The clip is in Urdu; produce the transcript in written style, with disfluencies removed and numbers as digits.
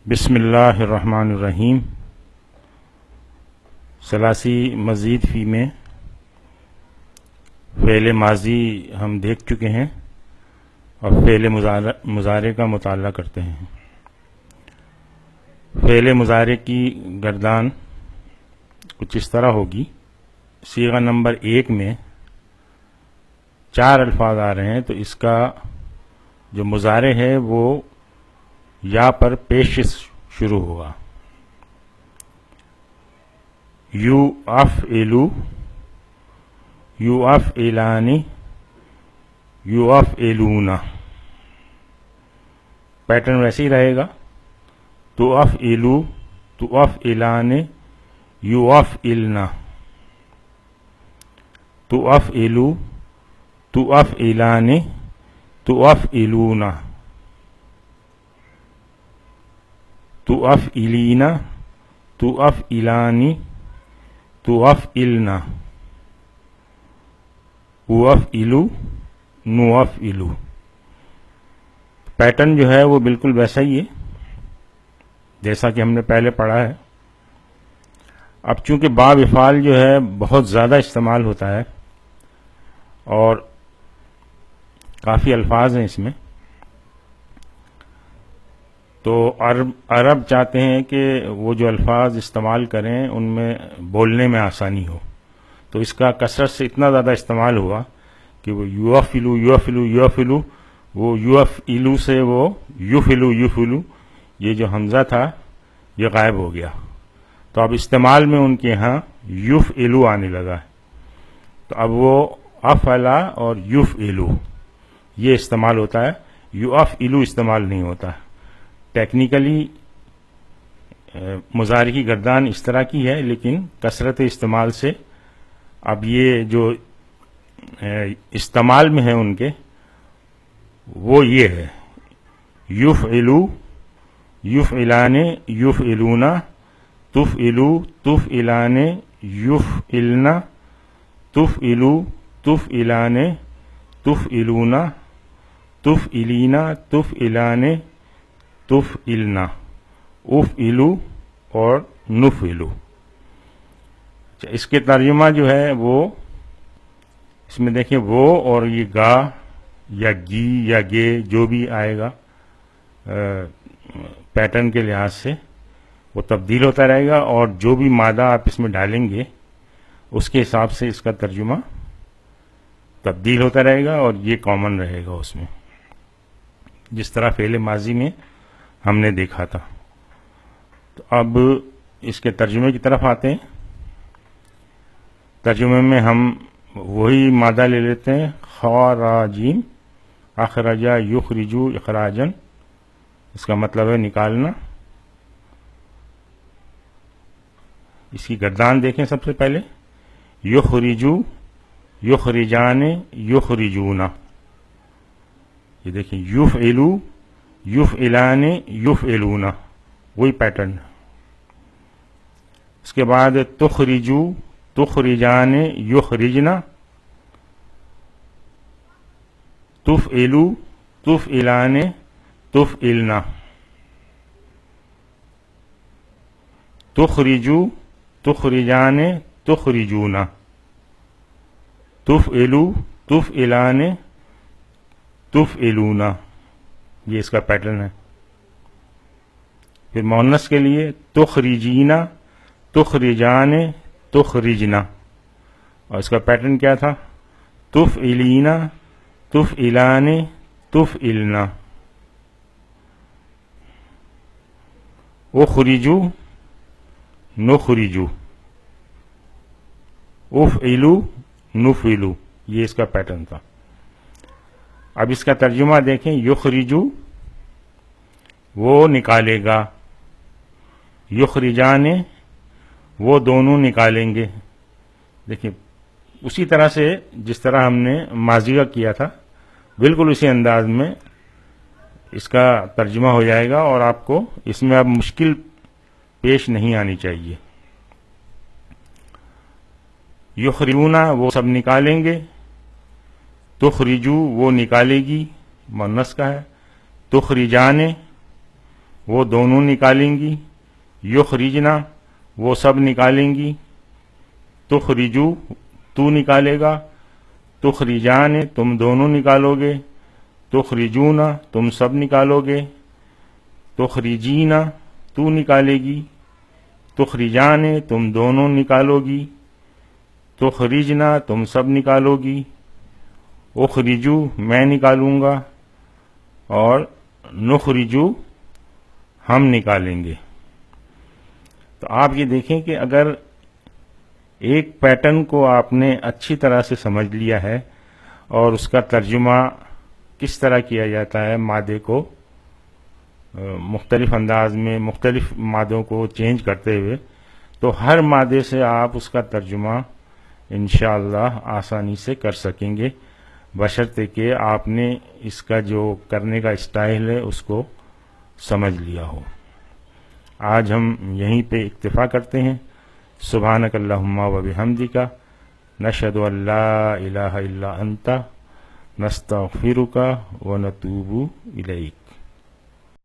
بسم اللہ الرحمن الرحیم۔ ثلاثی مزید فی میں فعل ماضی ہم دیکھ چکے ہیں اور فعل مضارع کا مطالعہ کرتے ہیں۔ فعل مضارع کی گردان کچھ اس طرح ہوگی۔ صیغہ نمبر 1 میں 4 الفاظ آ رہے ہیں، تو اس کا جو مضارع ہے وہ یا پر پیش شروع ہوگا۔ یو افعلو، یو افعلانی، یو افعلون۔ پیٹرن ویسے ہی رہے گا۔ تو افعلو، تو افعلان، یو افعلنا، تو افعلو، تو افعلان، تو افعلون، تو افعلینا، تو افعلانی، تو افعلنا، او افعلو، نو افعلو۔ پیٹرن جو ہے وہ بالکل ویسا ہی ہے جیسا کہ ہم نے پہلے پڑھا ہے۔ اب چونکہ باب افعال جو ہے بہت زیادہ استعمال ہوتا ہے اور کافی الفاظ ہیں اس میں، تو عرب چاہتے ہیں کہ وہ جو الفاظ استعمال کریں ان میں بولنے میں آسانی ہو، تو اس کا کثرت سے اتنا زیادہ استعمال ہوا کہ وہ یوفلو یوفلو یوفلو، وہ یوفلو سے وہ یوفلو یوفلو، یہ جو حمزہ تھا یہ غائب ہو گیا، تو اب استعمال میں ان کے ہاں یفعلو آنے لگا ہے۔ تو اب وہ افعلا اور یفعلو یہ استعمال ہوتا ہے، یفعلو استعمال نہیں ہوتا۔ ٹیکنیکلی مضارع کی گردان اس طرح کی ہے، لیکن کثرت استعمال سے اب یہ جو استعمال میں ہے ان کے وہ یہ ہے یفعلو، یفعلان، یفعلون، تفعلو، تفعلان، یفعلنا، تفعلو، تفعلان، تفعلون، تفعلینا، تفعلان، تفعلنا، افعلو اور نفعلو۔ اس کے ترجمہ جو ہے وہ اس میں دیکھیں، وہ اور یہ گا یا گی یا گے جو بھی آئے گا پیٹرن کے لحاظ سے وہ تبدیل ہوتا رہے گا، اور جو بھی مادہ آپ اس میں ڈالیں گے اس کے حساب سے اس کا ترجمہ تبدیل ہوتا رہے گا، اور یہ کامن رہے گا اس میں، جس طرح فعل ماضی میں ہم نے دیکھا تھا۔ تو اب اس کے ترجمے کی طرف آتے ہیں۔ ترجمے میں ہم وہی مادہ لے لیتے ہیں، خراجین، اخرجا یخرجو اخراجن، اس کا مطلب ہے نکالنا۔ اس کی گردان دیکھیں سب سے پہلے، یخرجو، یخرجان، یخرجون۔ یہ دیکھیں یفعلو، یفعلان، یفعلون، وہی پیٹرن۔ اس کے بعد تخرجو، تخرجان، یخرجنا، تفعلو، تفعلان، تفعلنا، تخرجو، تخرجان، تخرجون، تفعلو، تفعلان، تفعلون، یہ اس کا پیٹرن ہے۔ پھر مؤنث کے لیے تخرجینا، تخرجان، تخرجنا، اور اس کا پیٹرن کیا تھا؟ تفعلینا، تفعلان، تفعلنا، اخرجو، نخرجو، افعلو، نفعلو، یہ اس کا پیٹرن تھا۔ اب اس کا ترجمہ دیکھیں، یخرجو وہ نکالے گا، یخرجان وہ دونوں نکالیں گے۔ دیکھیں اسی طرح سے جس طرح ہم نے ماضی کا کیا تھا، بالکل اسی انداز میں اس کا ترجمہ ہو جائے گا، اور آپ کو اس میں اب مشکل پیش نہیں آنی چاہیے۔ یخرجون وہ سب نکالیں گے، تخرجو وہ نکالے گی، مؤنث کا ہے، تخرجان وہ دونوں نکالیں گی، یخرجنا وہ سب نکالیں گی، تخرجو تو نکالے گا، تخرجان تم دونوں نکالو گے، تخرجون تم سب نکالو گے، تخرجین تو نکالے گی، تخرجان تم دونوں نکالو گی، تخرجنا تم سب نکالو گی، اخرجو میں نکالوں گا، اور نخرجو ہم نکالیں گے۔ تو آپ یہ دیکھیں کہ اگر ایک پیٹرن کو آپ نے اچھی طرح سے سمجھ لیا ہے اور اس کا ترجمہ کس طرح کیا جاتا ہے مادے کو مختلف انداز میں مختلف مادوں کو چینج کرتے ہوئے، تو ہر مادے سے آپ اس کا ترجمہ انشاءاللہ آسانی سے کر سکیں گے، بشرطے کہ آپ نے اس کا جو کرنے کا اسٹائل ہے اس کو سمجھ لیا ہو۔ آج ہم یہیں پہ اکتفا کرتے ہیں۔ سبحانک اللہم و بحمدک، نشہد ان لا الہ الا انت، نستغفرک و نتوب الیک۔